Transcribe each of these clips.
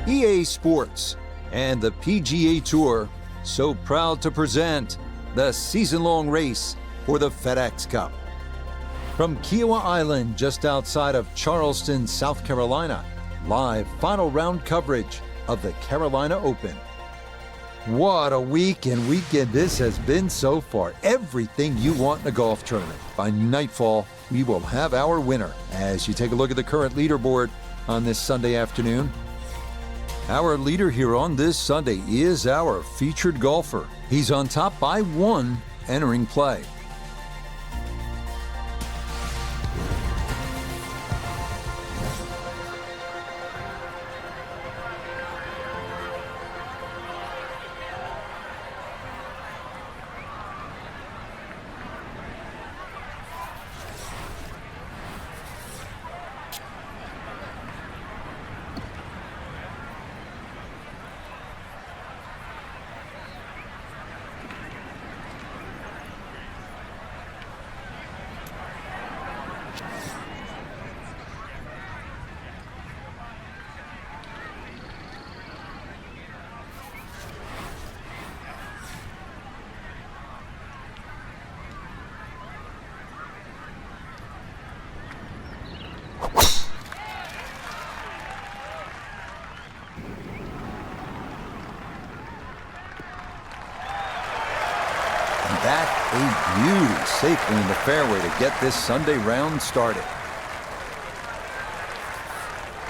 EA Sports, and the PGA Tour so proud to present the season-long race for the FedEx Cup. From Kiawah Island, just outside of Charleston, South Carolina, live final round coverage of the Carolina Open. What a week and weekend this has been so far. Everything you want in a golf tournament. By nightfall, we will have our winner. As you take a look at the current leaderboard on this Sunday afternoon, our leader here on this Sunday is our featured golfer. He's on top by 1 entering play. That a beauty safely in the fairway to get this Sunday round started.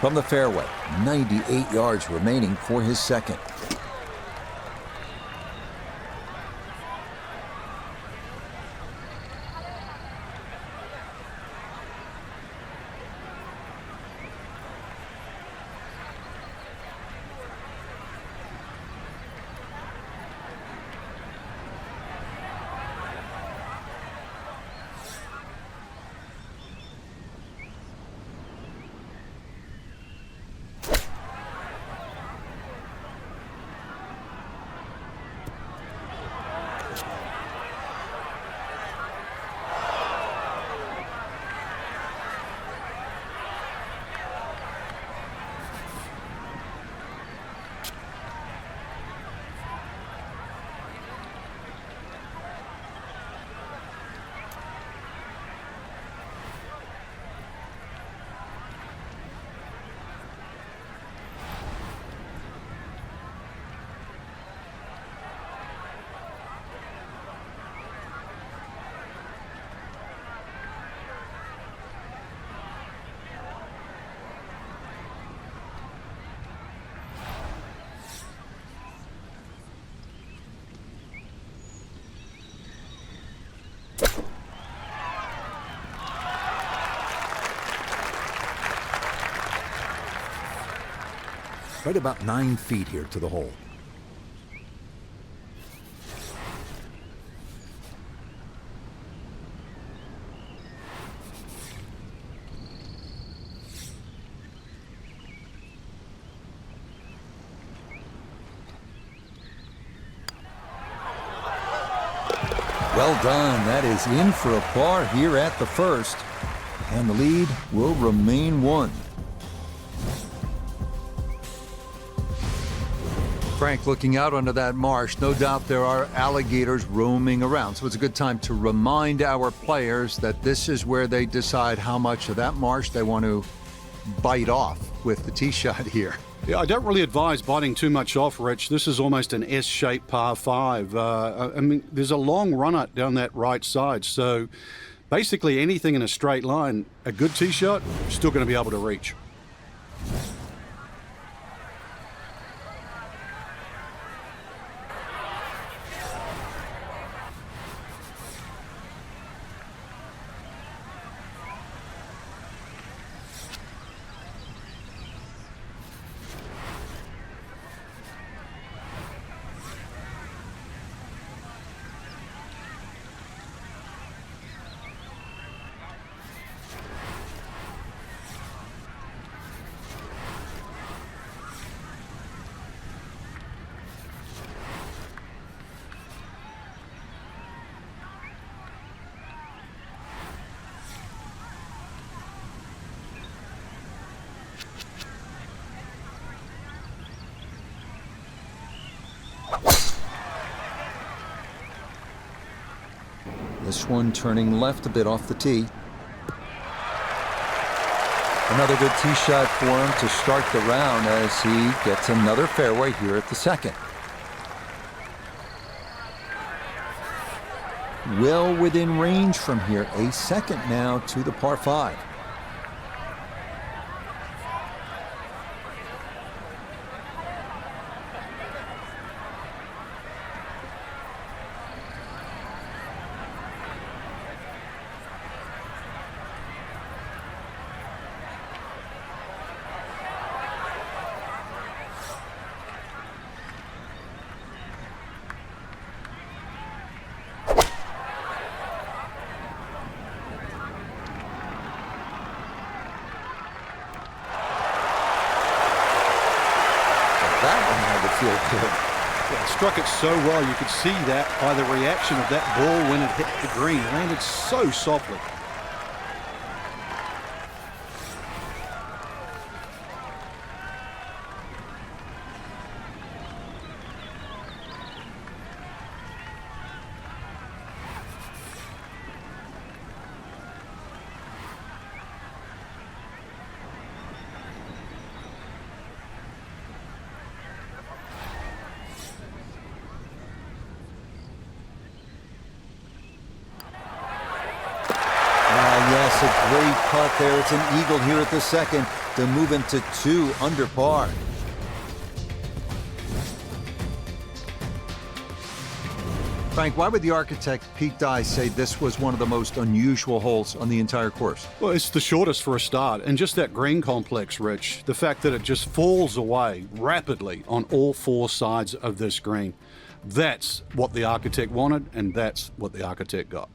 From the fairway, 98 yards remaining for his second. Right about 9 feet here to the hole. Well done. That is in for a par here at the first. And the lead will remain 1. Frank, looking out onto that marsh, no doubt there are alligators roaming around. So it's a good time to remind our players that this is where they decide how much of that marsh they want to bite off with the tee shot here. Yeah, I don't really advise biting too much off, Rich. This is almost an S-shaped par 5. I mean, there's a long run-up down that right side. So basically anything in a straight line, a good tee shot, still going to be able to reach. This one turning left a bit off the tee. Another good tee shot for him to start the round as he gets another fairway here at the second. Well within range from here. A second now to the par 5. That one had to feel good. Yeah, it struck it so well. You could see that by the reaction of that ball when it hit the green. It landed so softly. Yes, a great putt there. It's an eagle here at the second to move him to 2 under par. Frank, why would the architect Pete Dye say this was one of the most unusual holes on the entire course? Well, it's the shortest for a start, and just that green complex, Rich, the fact that it just falls away rapidly on all 4 sides of this green. That's what the architect wanted, and that's what the architect got.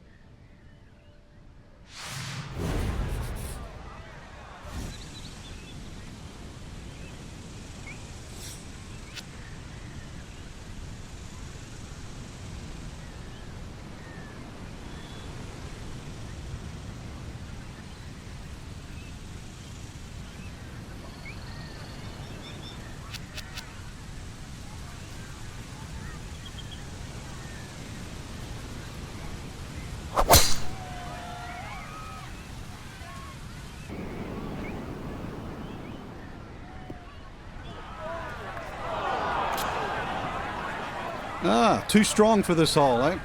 Too strong for this hole, eh?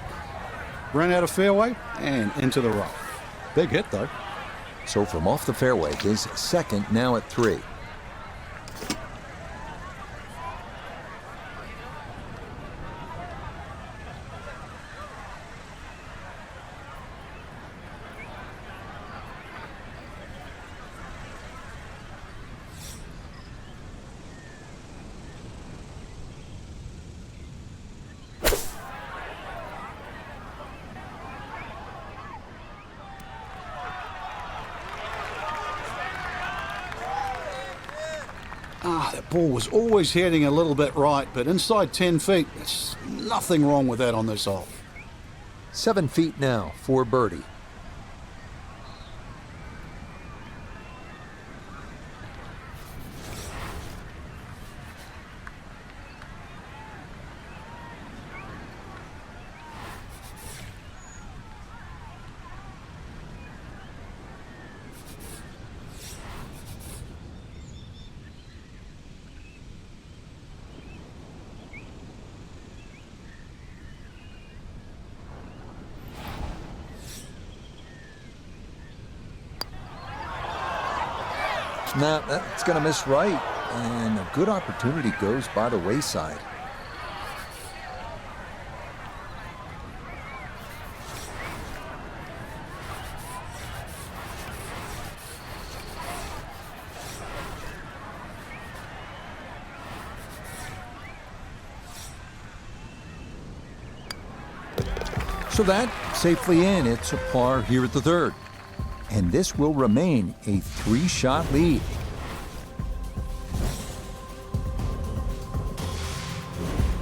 Ran out of fairway and into the rough. Big hit, though. So from off the fairway, his second now at 3. That ball was always heading a little bit right, but inside 10 feet, there's nothing wrong with that on this hole. 7 feet now for birdie. Now, that's going to miss right, and a good opportunity goes by the wayside. So that safely in. It's a par here at the third. And this will remain a 3-shot lead.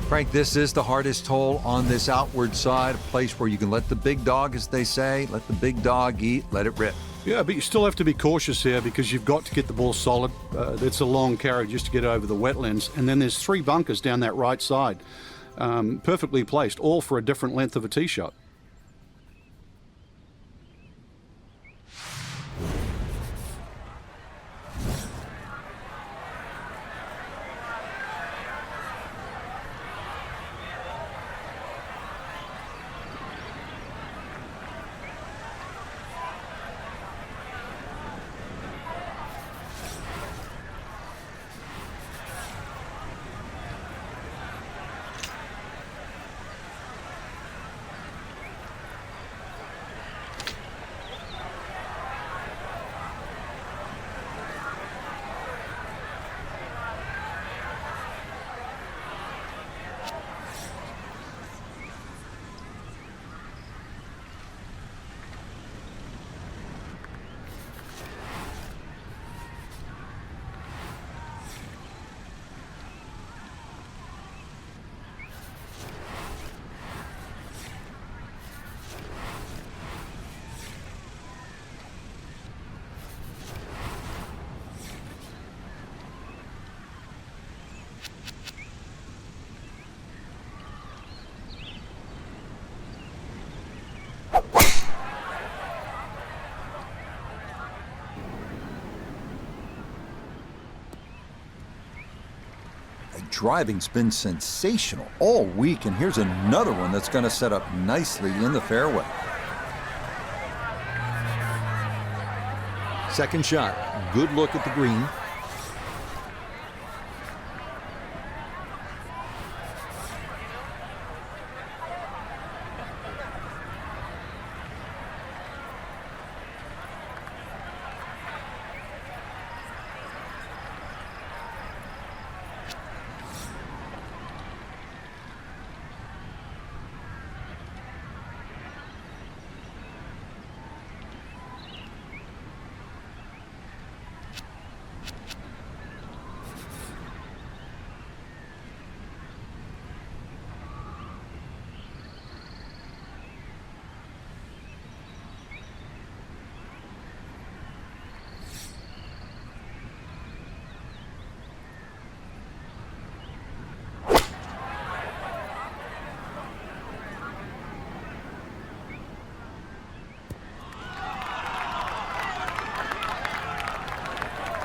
Frank, this is the hardest hole on this outward side, a place where you can let the big dog, as they say, let the big dog eat, let it rip. Yeah, but you still have to be cautious here because you've got to get the ball solid. It's a long carry just to get over the wetlands. And then there's 3 bunkers down that right side, perfectly placed, all for a different length of a tee shot. driving's been sensational all week, and here's another one that's going to set up nicely in the fairway. Second shot, good look at the green.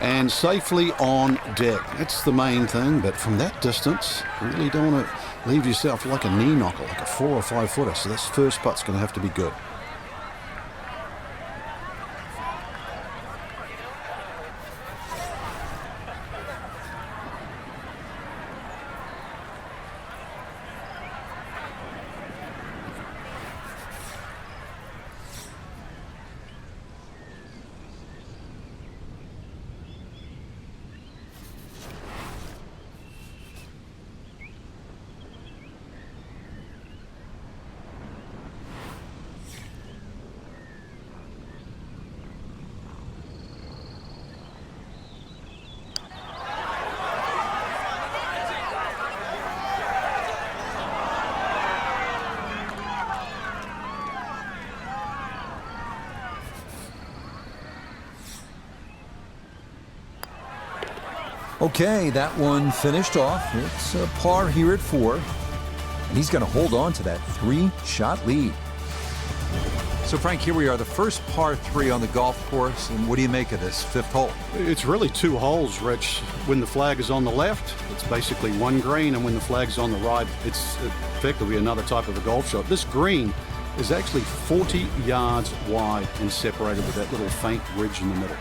And safely on deck. That's the main thing, but from that distance, you really don't want to leave yourself like a knee knocker, like a 4 or 5 footer. So this first putt's going to have to be good. Okay, that one finished off. It's a par here at 4. And he's going to hold on to that 3-shot lead. So, Frank, here we are, the first par 3 on the golf course. And what do you make of this 5th hole? It's really 2 holes, Rich. When the flag is on the left, it's basically one green. And when the flag's on the right, it's effectively another type of a golf shot. This green is actually 40 yards wide and separated with that little faint ridge in the middle.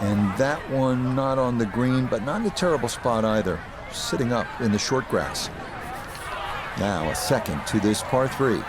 And that one not on the green, but not in a terrible spot either. Sitting up in the short grass. Now a second to this par 3.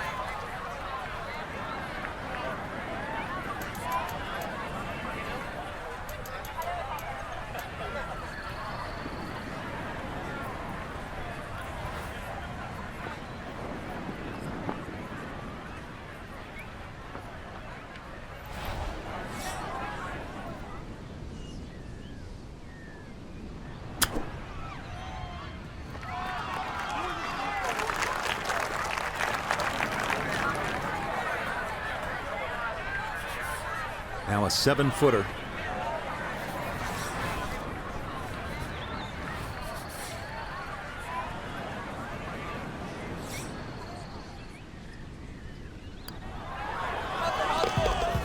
Now a 7-footer.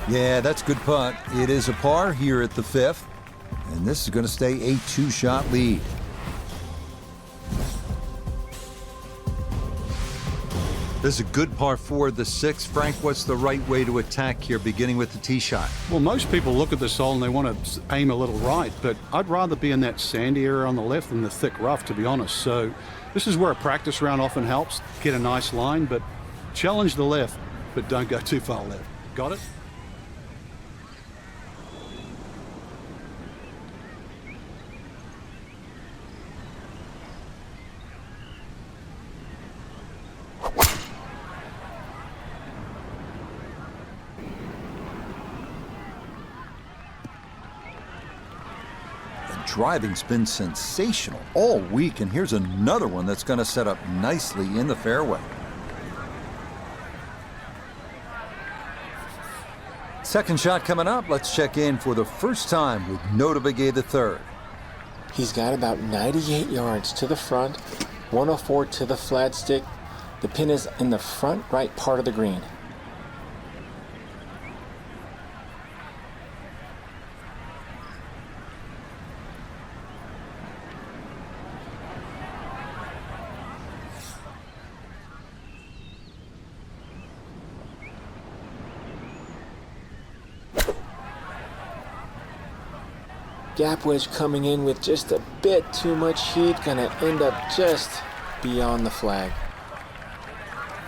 Yeah, that's a good putt. It is a par here at the 5th. And this is going to stay a 2-shot lead. This is a good par 4, the 6th. Frank, what's the right way to attack here, beginning with the tee shot? Well, most people look at this hole and they want to aim a little right, but I'd rather be in that sandy area on the left than the thick rough, to be honest. So this is where a practice round often helps. Get a nice line, but challenge the left, but don't go too far left. Got it? Driving's been sensational all week, and here's another one that's going to set up nicely in the fairway. Second shot coming up. Let's check in for the first time with Nota Begay III. He's got about 98 yards to the front, 104 to the flat stick. The pin is in the front right part of the green. Gap wedge coming in with just a bit too much heat, gonna end up just beyond the flag.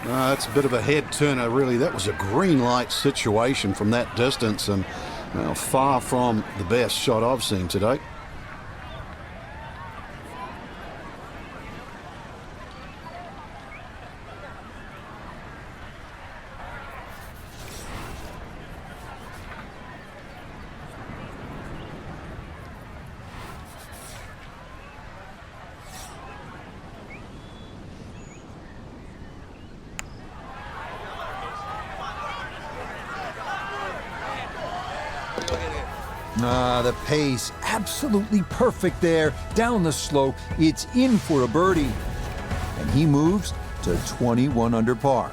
That's a bit of a head turner, really. That was a green light situation from that distance, and well, far from the best shot I've seen today. The pace absolutely perfect there. Down the slope, it's in for a birdie. And he moves to 21 under par.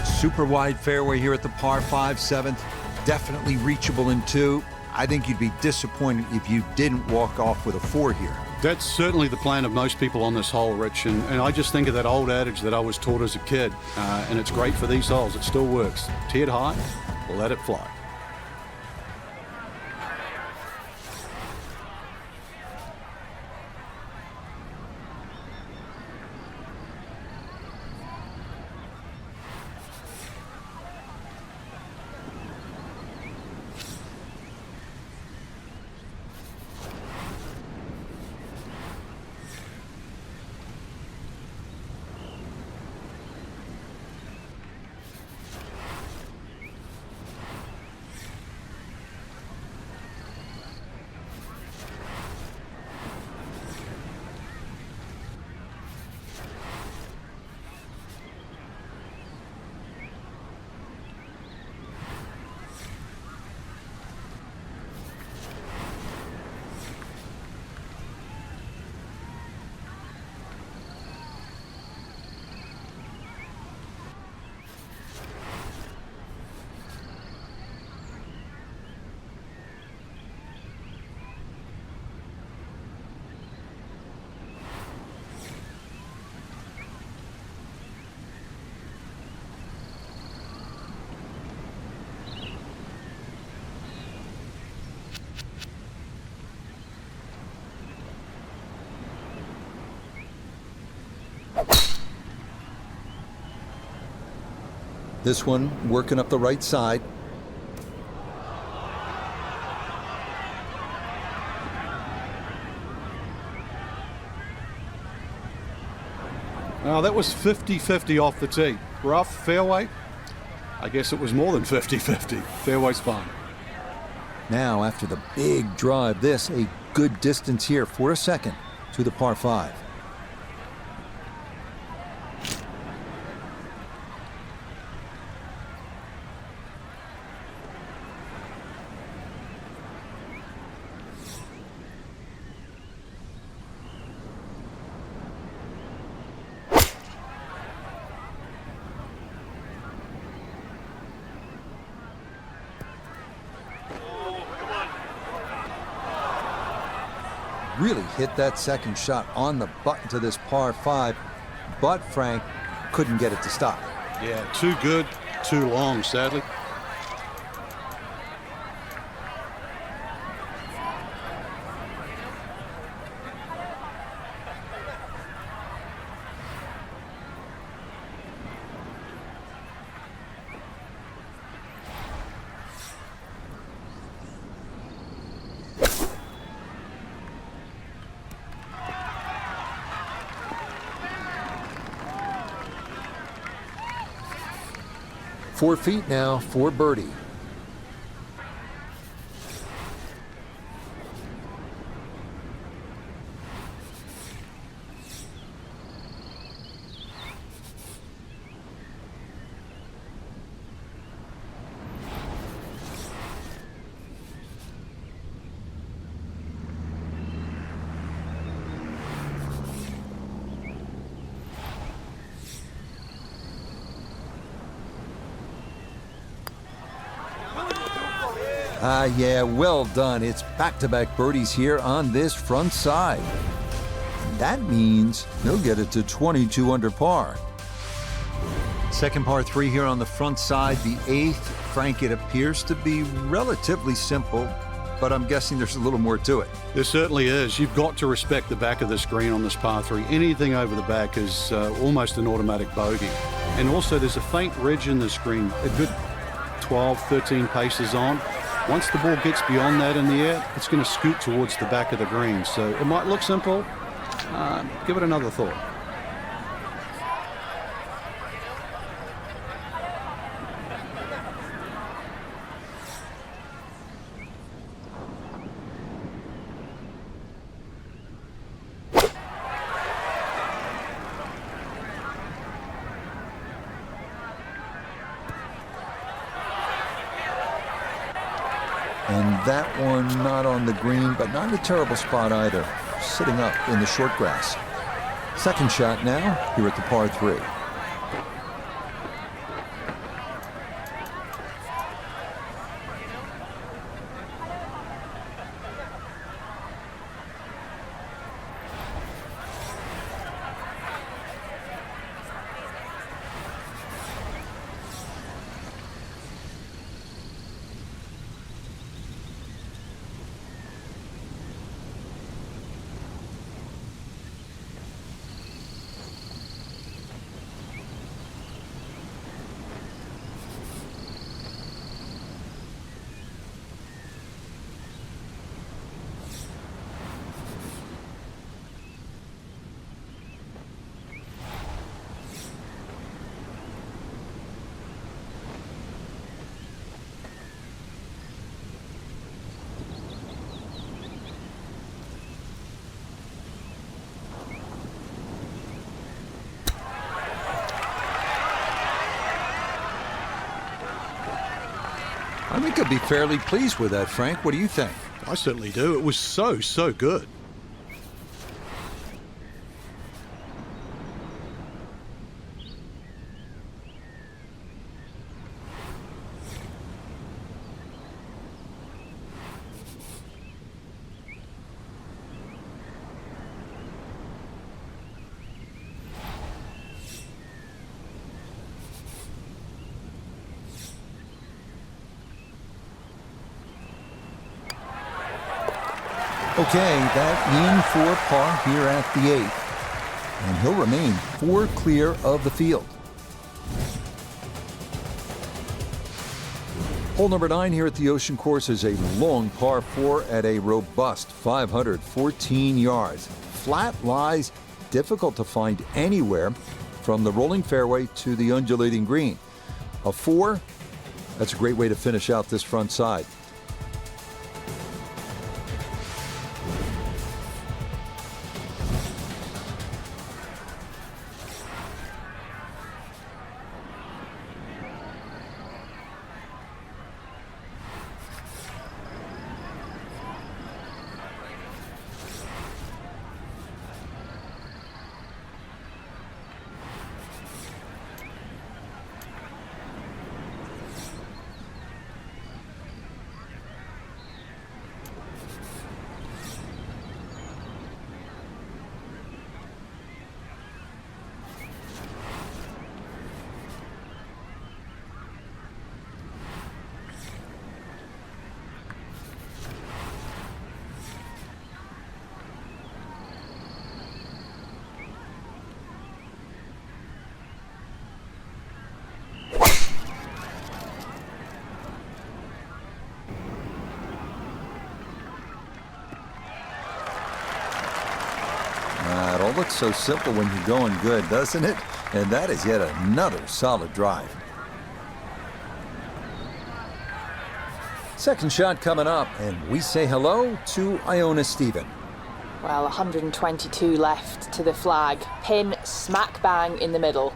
Super wide fairway here at the par 5 7th. Definitely reachable in 2. I think you'd be disappointed if you didn't walk off with a 4 here. That's certainly the plan of most people on this hole, Rich, and I just think of that old adage that I was taught as a kid, and it's great for these holes. It still works. Tee it high, let it fly. This one working up the right side. Now that was 50-50 off the tee. Rough, fairway. I guess it was more than 50-50. Fairway's fine. Now, after the big drive, this a good distance here for a second to the par 5. Really hit that second shot on the button to this par 5, but Frank couldn't get it to stop. Yeah, too good, too long, sadly. Four feet now for birdie. Yeah, well done. It's back-to-back birdies here on this front side. That means he'll get it to 22 under par. Second par 3 here on the front side, the 8th. Frank, it appears to be relatively simple, but I'm guessing there's a little more to it. There certainly is. You've got to respect the back of the screen on this par 3. Anything over the back is almost an automatic bogey. And also there's a faint ridge in the screen, a good 12, 13 paces on. Once the ball gets beyond that in the air, it's going to scoot towards the back of the green. So it might look simple. Give it another thought. And that one not on the green, but not in a terrible spot either. Sitting up in the short grass. Second shot now here at the par 3. I think I'd be fairly pleased with that, Frank. What do you think? I certainly do. It was so good. Okay, that in for par here at the 8th. And he'll remain 4 clear of the field. Hole number 9 here at the Ocean Course is a long par 4 at a robust 514 yards. Flat lies difficult to find anywhere from the rolling fairway to the undulating green. A 4, that's a great way to finish out this front side. It all looks so simple when you're going good, doesn't it? And that is yet another solid drive. Second shot coming up, and we say hello to Iona Stephen. Well, 122 left to the flag. Pin smack bang in the middle.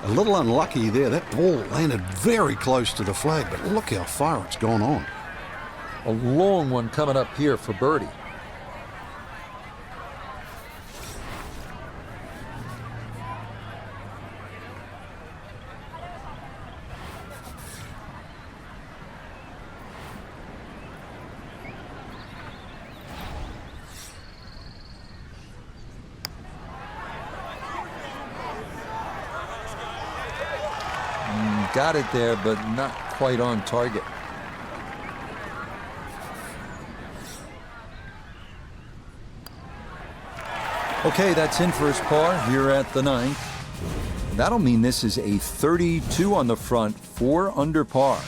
A little unlucky there. That ball landed very close to the flag, but look how far it's gone on. A long one coming up here for birdie. Got it there, but not quite on target. Okay, that's in for his par here at the 9th. That'll mean this is a 32 on the front, 4 under par.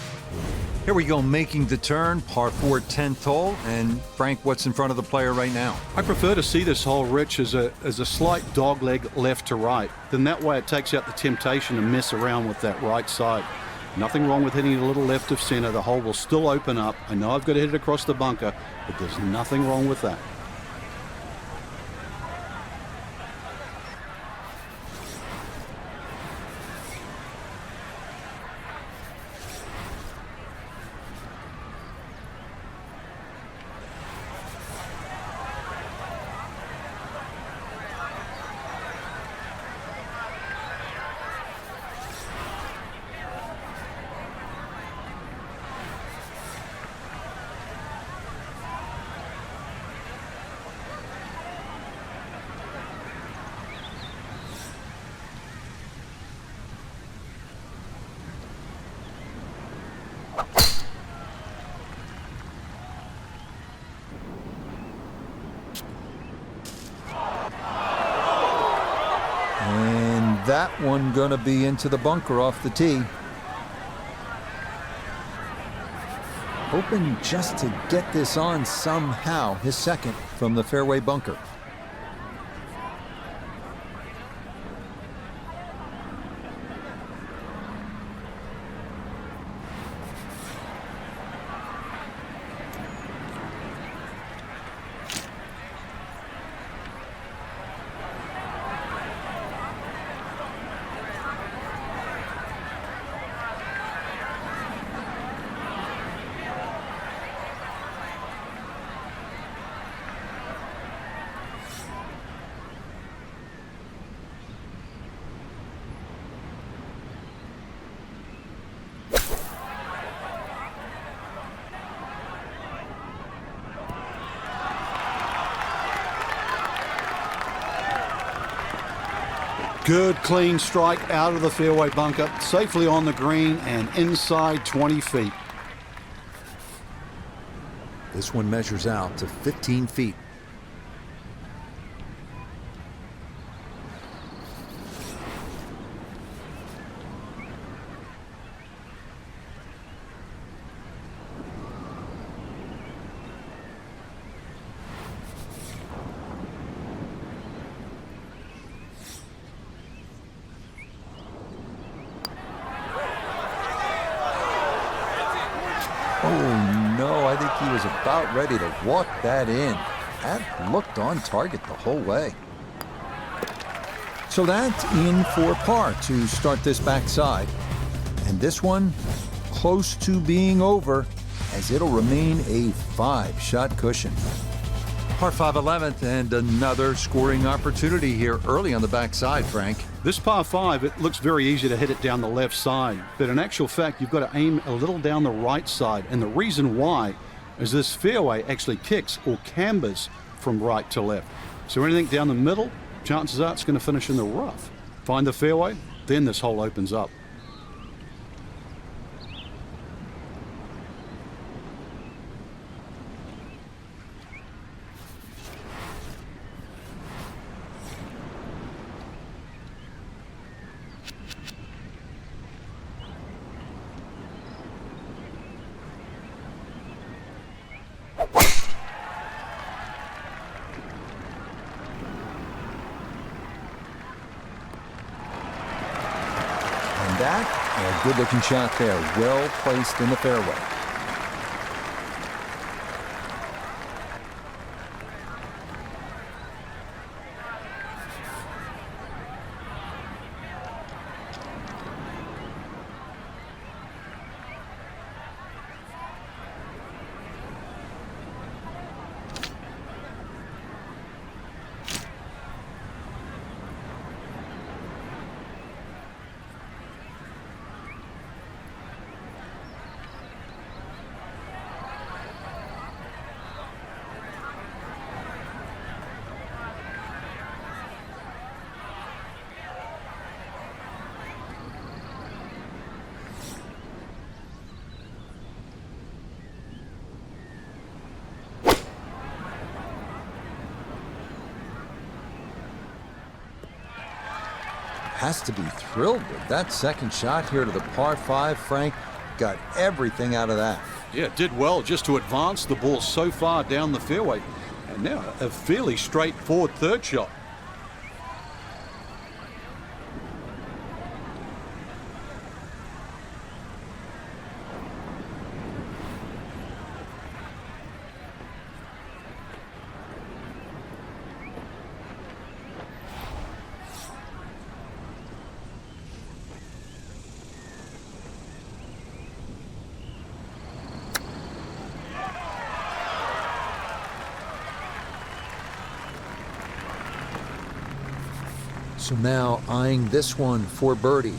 Here we go, making the turn, par 4, 10th hole. And Frank, what's in front of the player right now? I prefer to see this hole, Rich, as a slight dogleg left to right. Then that way it takes out the temptation to mess around with that right side. Nothing wrong with hitting a little left of center. The hole will still open up. I know I've got to hit it across the bunker, but there's nothing wrong with that. And that one gonna be into the bunker off the tee. Hoping just to get this on somehow, his second from the fairway bunker. Good clean strike out of the fairway bunker, safely on the green and inside 20 feet. This one measures out to 15 feet. Oh no, I think he was about ready to walk that in. That looked on target the whole way. So that's in for par to start this backside. And this one close to being over, as it'll remain a 5-shot cushion. Par 5 11th and another scoring opportunity here early on the backside, Frank. This par 5, it looks very easy to hit it down the left side, but in actual fact, you've got to aim a little down the right side. And the reason why is this fairway actually kicks or cambers from right to left. So anything down the middle, chances are it's going to finish in the rough. Find the fairway, then this hole opens up. That, a good-looking shot there, well placed in the fairway. Has to be thrilled with that second shot here to the par 5. Frank got everything out of that. Yeah, did well just to advance the ball so far down the fairway. And now a fairly straightforward third shot. So now eyeing this one for birdie.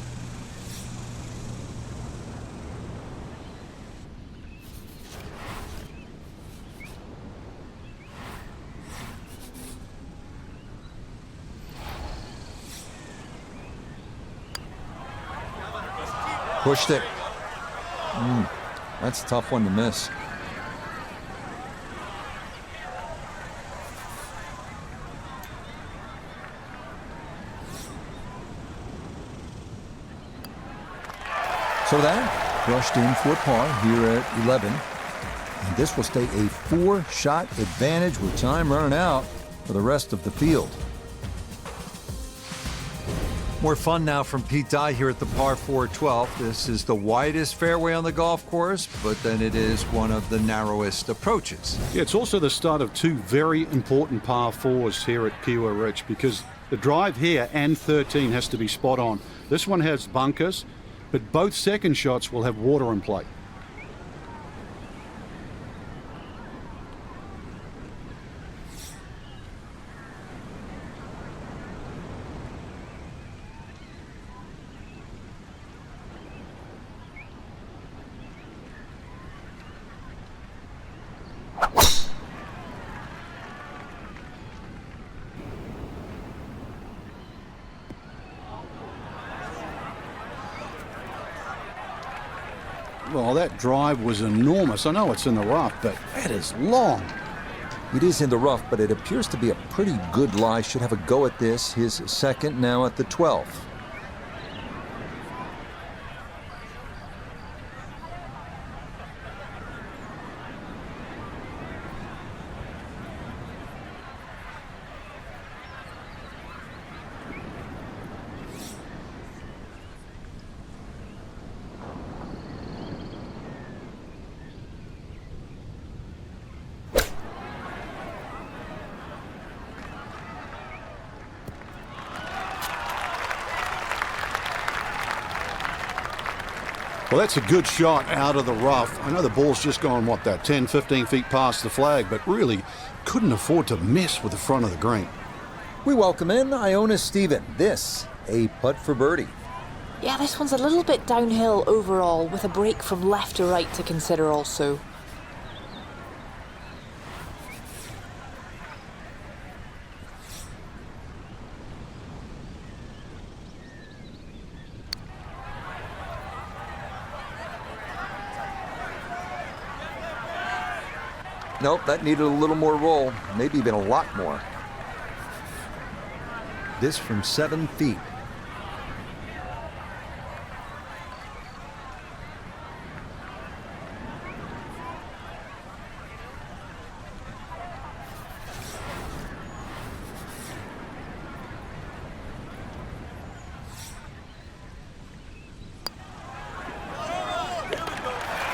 Pushed it. That's a tough one to miss. So that brushed in for par here at 11. And this will stay a 4-shot advantage with time running out for the rest of the field. More fun now from Pete Dye here at the par 4 12th. This is the widest fairway on the golf course, but then it is one of the narrowest approaches. Yeah, it's also the start of 2 very important par 4s here at Kiawah Ridge, because the drive here and 13 has to be spot on. This one has bunkers, but both second shots will have water in play. Well, that drive was enormous. I know it's in the rough, but that is long. It is in the rough, but it appears to be a pretty good lie. Should have a go at this. His second now at the 12th. Well, that's a good shot out of the rough. I know the ball's just gone, what, that 10, 15 feet past the flag, but really couldn't afford to miss with the front of the green. We welcome in Iona Stephen. This, a putt for birdie. Yeah, this one's a little bit downhill overall, with a break from left to right to consider also. Nope, that needed a little more roll, maybe even a lot more. This from 7 feet.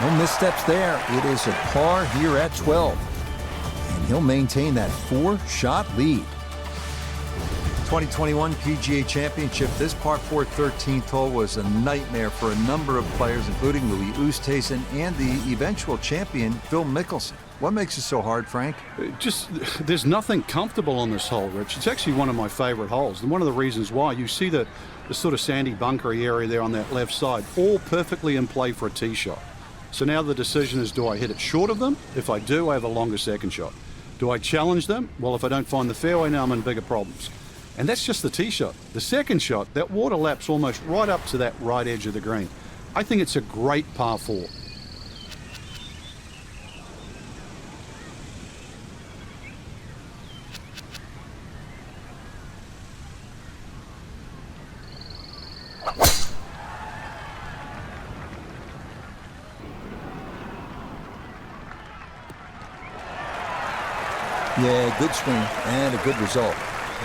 No missteps there. It is a par here at 12. And he'll maintain that 4-shot lead. 2021 PGA Championship. This par 4 13th hole was a nightmare for a number of players, including Louis Oosthuizen and the eventual champion, Phil Mickelson. What makes it so hard, Frank? There's nothing comfortable on this hole, Rich. It's actually one of my favorite holes. And one of the reasons why, you see the sort of sandy bunkery area there on that left side, all perfectly in play for a tee shot. So now the decision is, do I hit it short of them? If I do, I have a longer second shot. Do I challenge them? Well, if I don't find the fairway, now I'm in bigger problems. And that's just the tee shot. The second shot, that water laps almost right up to that right edge of the green. I think it's a great par 4. Yeah, good swing and a good result,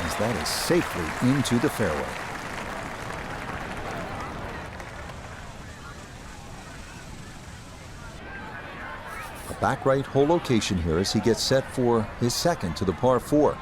as that is safely into the fairway. A back right hole location here as he gets set for his second to the par 4.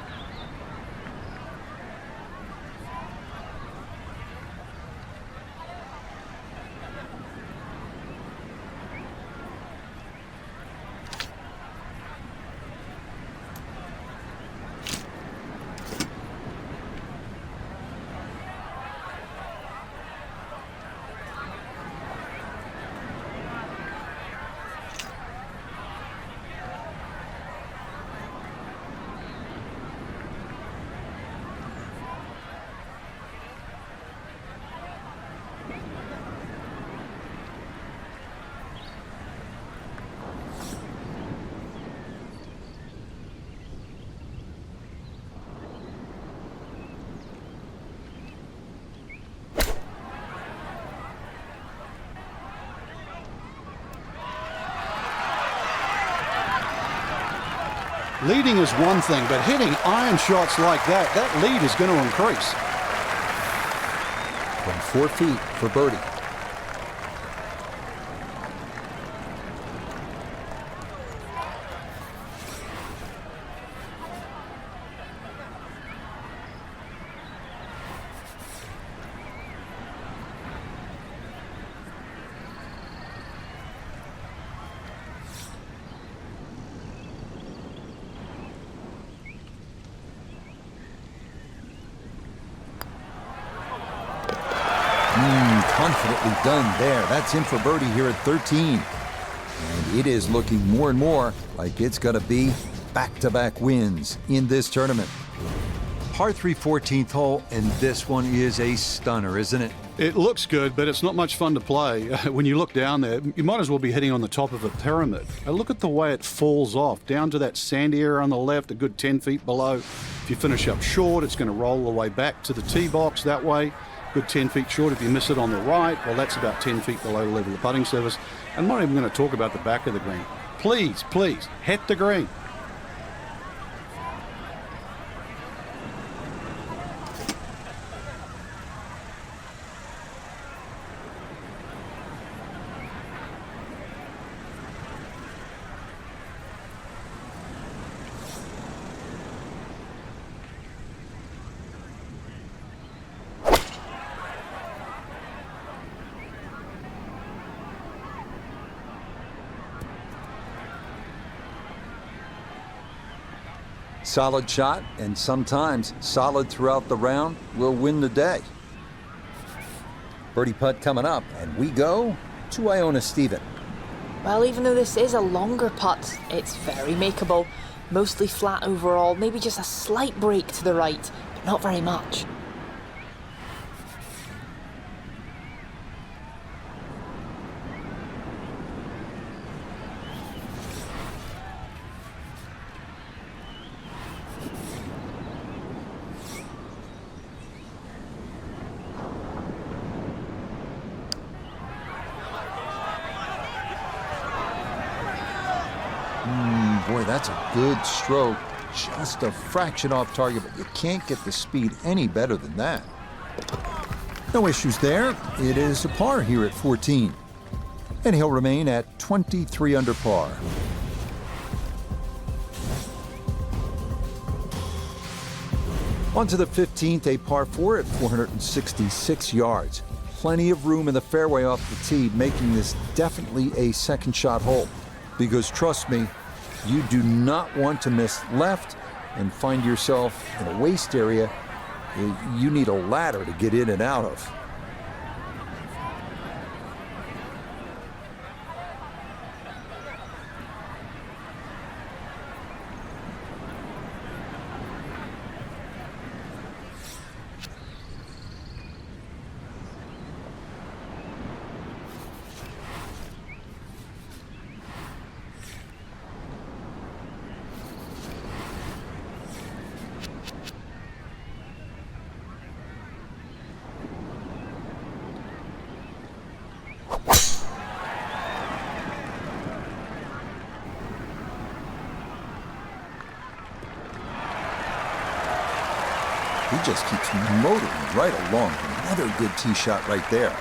Leading is one thing, but hitting iron shots like that lead is going to increase. From 4 feet for birdie. Confidently done there. That's in for birdie here at 13. And it is looking more and more like it's going to be back-to-back wins in this tournament. par 3 14th hole, and this one is a stunner, isn't it? It looks good, but it's not much fun to play. When you look down there, you might as well be hitting on the top of a pyramid. Look at the way it falls off, down to that sandy area on the left, a good 10 feet below. If you finish up short, it's going to roll the way back to the tee box that way. Good 10 feet short. If you miss it on the right, well, that's about 10 feet below the level of the putting surface. I'm not even going to talk about the back of the green. Please, please, hit the green. Solid shot, and sometimes solid throughout the round, will win the day. Birdie putt coming up, and we go to Iona Stephen. Well, even though this is a longer putt, it's very makeable. Mostly flat overall, maybe just a slight break to the right, but not very much. Boy, that's a good stroke. Just a fraction off target, but you can't get the speed any better than that. No issues there. It is a par here at 14. And he'll remain at 23 under par. On to the 15th, a par 4 at 466 yards. Plenty of room in the fairway off the tee, making this definitely a second shot hole. Because trust me, you do not want to miss left and find yourself in a waste area you need a ladder to get in and out of. He just keeps motoring right along. Another good tee shot right there.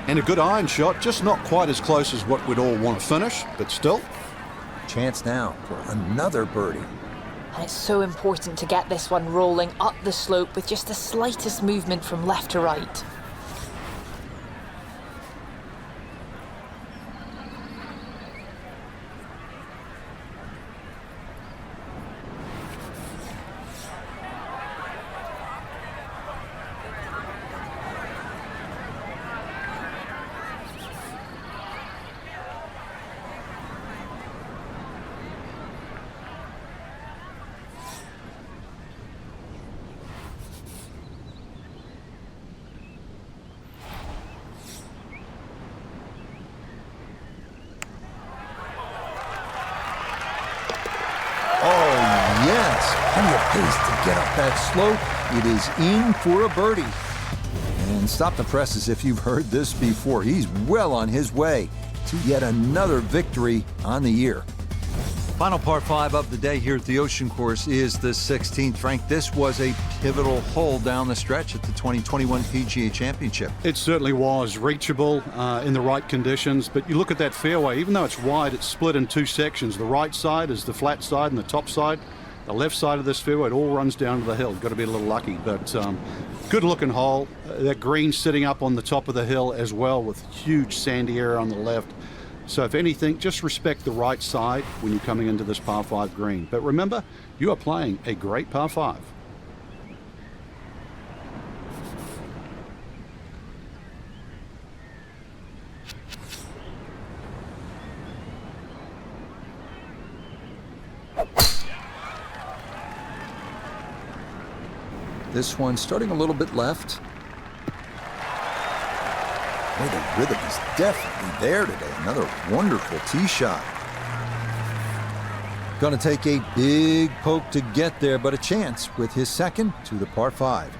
And a good iron shot, just not quite as close as what we'd all want to finish, but still. Chance now for another birdie. And it's so important to get this one rolling up the slope with just the slightest movement from left to right. get up that slope. It is in for a birdie. And stop the presses if you've heard this before. He's well on his way to yet another victory on the year. Final par 5 of the day here at the Ocean Course is the 16th. Frank, this was a pivotal hole down the stretch at the 2021 PGA Championship. It certainly was reachable in the right conditions, but you look at that fairway, even though it's wide, it's split in two sections. The right side is the flat side and the top side. The left side of this fairway, it all runs down to the hill. Got to be a little lucky, but good looking hole. That green sitting up on the top of the hill as well with huge sandy area on the left. So if anything, just respect the right side when you're coming into this par 5 green. But remember, you are playing a great par 5. This one starting a little bit left. Boy, the rhythm is definitely there today. Another wonderful tee shot. Going to take a big poke to get there, but a chance with his second to the par 5.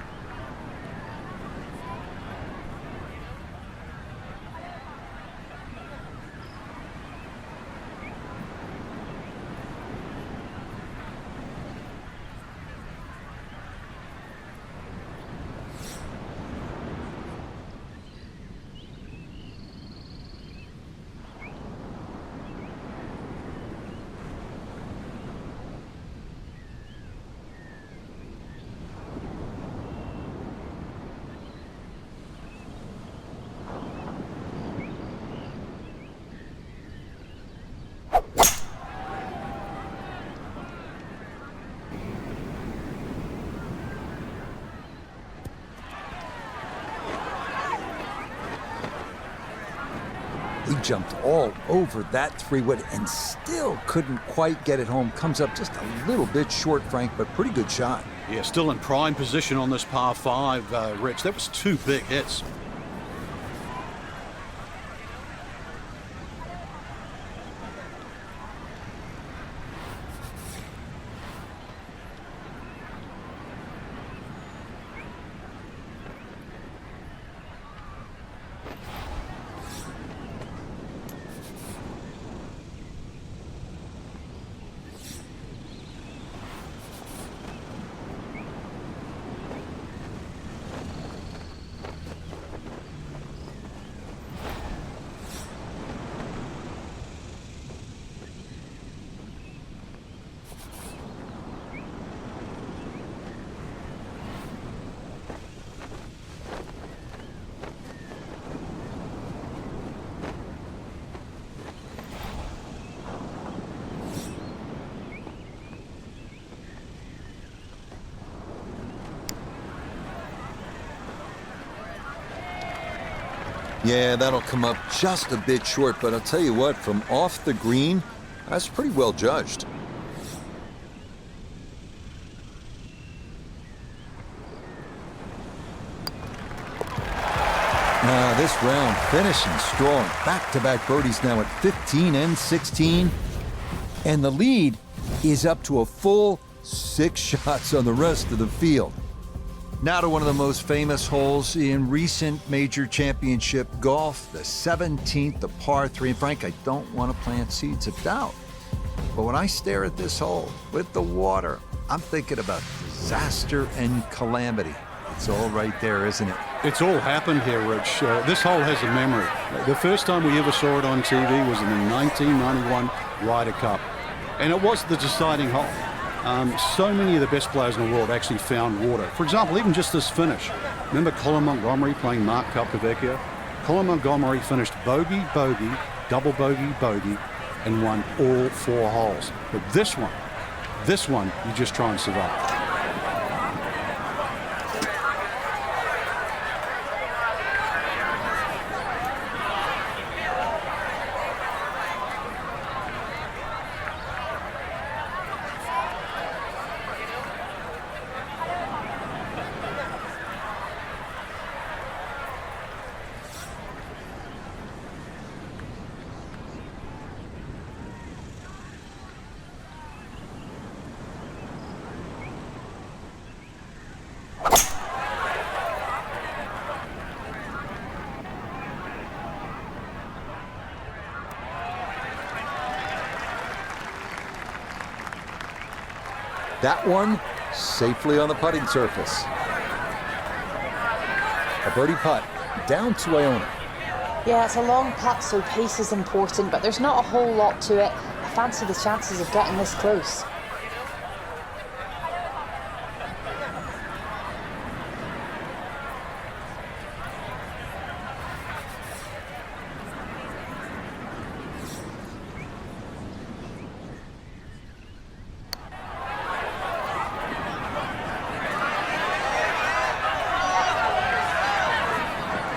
He jumped all over that 3-wood and still couldn't quite get it home. Comes up just a little bit short, Frank, but pretty good shot. Yeah, still in prime position on this par 5, Rich. That was 2 big hits. Yeah, that'll come up just a bit short, but I'll tell you what, from off the green, that's pretty well judged. This round finishing strong. Back-to-back birdies now at 15 and 16. And the lead is up to a full 6 shots on the rest of the field. Now to one of the most famous holes in recent major championship golf, the 17th, the par 3. And Frank, I don't want to plant seeds of doubt, but when I stare at this hole with the water, I'm thinking about disaster and calamity. It's all right there, isn't it? It's all happened here, Rich. This hole has a memory. The first time we ever saw it on TV was in the 1991 Ryder Cup, and it was the deciding hole. So many of the best players in the world actually found water. For example, even just this finish. Remember Colin Montgomery playing Mark Calcavecchia? Colin Montgomery finished bogey, bogey, double bogey, bogey, and won all 4 holes. But this one, you just try and survive. That one safely on the putting surface. A birdie putt down to Iona. Yeah, it's a long putt, so pace is important, but there's not a whole lot to it. I fancy the chances of getting this close.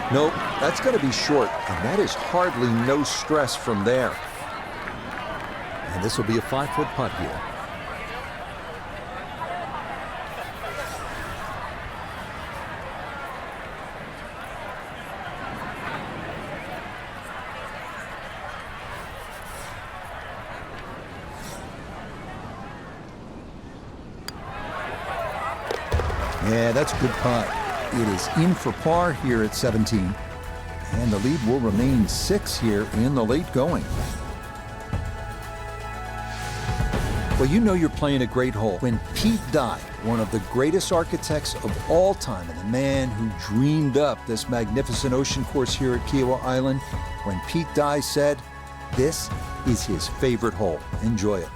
Nope, that's going to be short, and that is hardly no stress from there. And this will be a 5-foot putt here. Yeah, that's a good putt. It is in for par here at 17. And the lead will remain 6 here in the late going. Well, you know you're playing a great hole when Pete Dye, one of the greatest architects of all time and the man who dreamed up this magnificent ocean course here at Kiawah Island, when Pete Dye said, this is his favorite hole. Enjoy it.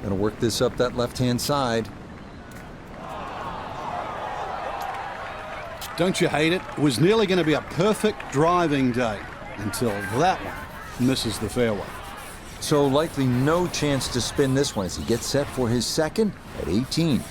Gonna work this up that left-hand side. Don't you hate it? It was nearly going to be a perfect driving day until that one misses the fairway. So likely no chance to spin this one as he gets set for his second at 18.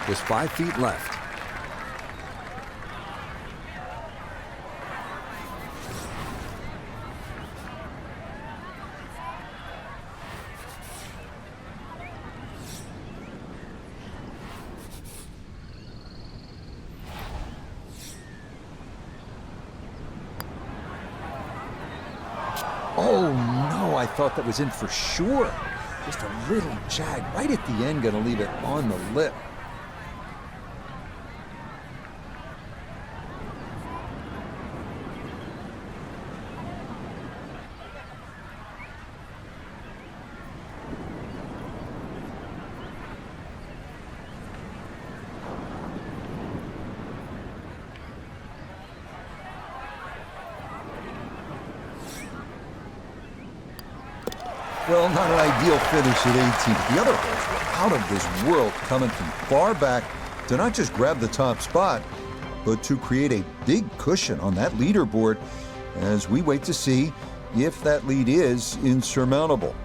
Just 5 feet left. Oh no, I thought that was in for sure. Just a little jag right at the end, gonna leave it on the lip. Well, not an ideal finish at 18. The other holes were out of this world, coming from far back to not just grab the top spot, but to create a big cushion on that leaderboard as we wait to see if that lead is insurmountable.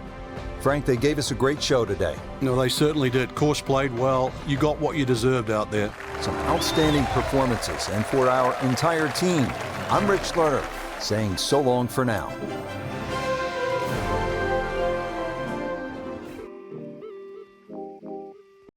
Frank, they gave us a great show today. No, they certainly did. Course played well. You got what you deserved out there. Some outstanding performances. And for our entire team, I'm Rich Lerner, saying so long for now.